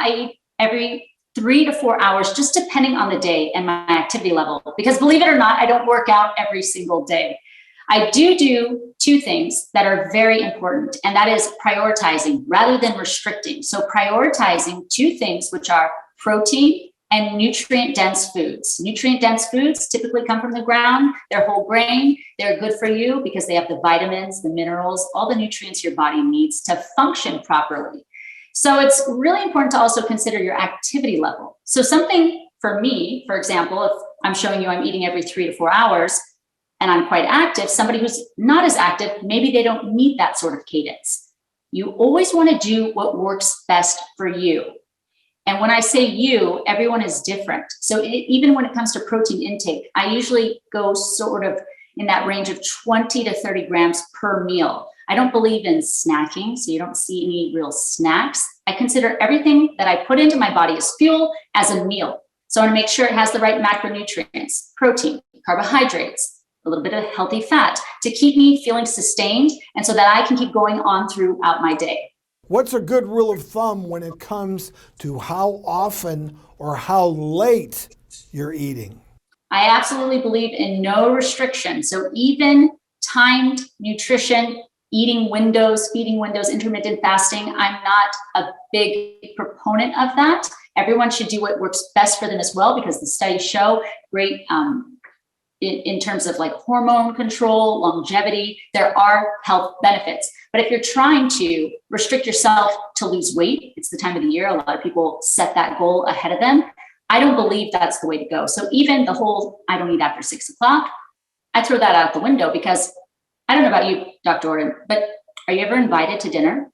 I eat every 3 to 4 hours, just depending on the day and my activity level. Because believe it or not, I don't work out every single day. I do two things that are very important, and that is prioritizing rather than restricting. So prioritizing two things, which are protein and nutrient-dense foods. Nutrient-dense foods typically come from the ground. They're whole grain. They're good for you because they have the vitamins, the minerals, all the nutrients your body needs to function properly. So it's really important to also consider your activity level. So something for me, for example, if I'm showing you I'm eating every 3 to 4 hours and I'm quite active, somebody who's not as active, maybe they don't need that sort of cadence. You always want to do what works best for you. And when I say you, everyone is different. So even when it comes to protein intake, I usually go sort of in that range of 20 to 30 grams per meal. I don't believe in snacking, so you don't see any real snacks. I consider everything that I put into my body as fuel as a meal. So I want to make sure it has the right macronutrients, protein, carbohydrates, a little bit of healthy fat to keep me feeling sustained and so that I can keep going on throughout my day. What's a good rule of thumb when it comes to how often or how late you're eating? I absolutely believe in no restriction. So even timed nutrition, eating windows, feeding windows, intermittent fasting, I'm not a big proponent of that. Everyone should do what works best for them as well, because the studies show great in terms of like hormone control, longevity, there are health benefits. But if you're trying to restrict yourself to lose weight, it's the time of the year. A lot of people set that goal ahead of them. I don't believe that's the way to go. So even the whole, I don't eat after 6 o'clock, I throw that out the window because I don't know about you, Dr. Orton, but are you ever invited to dinner?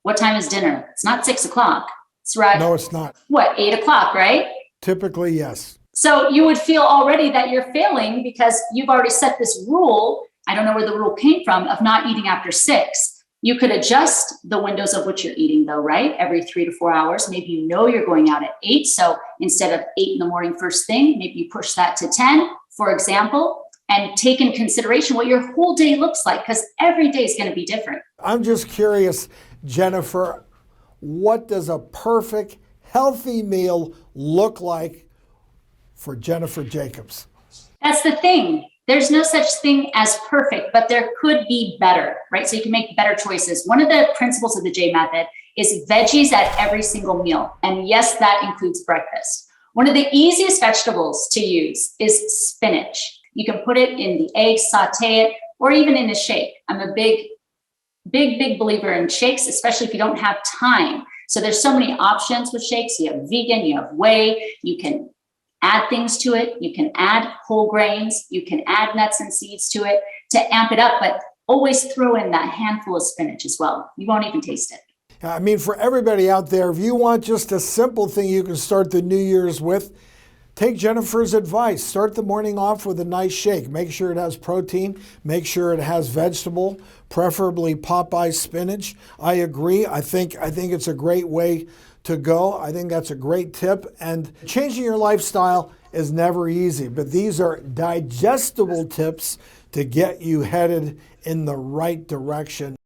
What time is dinner? It's not 6 o'clock. It's right. No, it's not. What, 8 o'clock, right? Typically, yes. So you would feel already that you're failing because you've already set this rule. I don't know where the rule came from of not eating after 6. You could adjust the windows of which you're eating though, right? Every 3 to 4 hours. Maybe you know you're going out at 8. So instead of 8 in the morning first thing, maybe you push that to 10, for example, and take in consideration what your whole day looks like, because every day is going to be different. I'm just curious, Jennifer, what does a perfect, healthy meal look like for Jennifer Jacobs? That's the thing. There's no such thing as perfect, but there could be better, right? So you can make better choices. One of the principles of the J method is veggies at every single meal. And yes, that includes breakfast. One of the easiest vegetables to use is spinach. You can put it in the egg, saute it, or even in a shake. I'm a big believer in shakes, especially if you don't have time. So there's so many options with shakes. You have vegan, you have whey, you can add things to it. You can add whole grains. You can add nuts and seeds to it to amp it up, but always throw in that handful of spinach as well. You won't even taste it. I mean, for everybody out there, if you want just a simple thing you can start the New Year's with, take Jennifer's advice. Start the morning off with a nice shake. Make sure it has protein. Make sure it has vegetable, preferably Popeye spinach. I agree. I think it's a great way to go. I think that's a great tip. And changing your lifestyle is never easy, but these are digestible tips to get you headed in the right direction.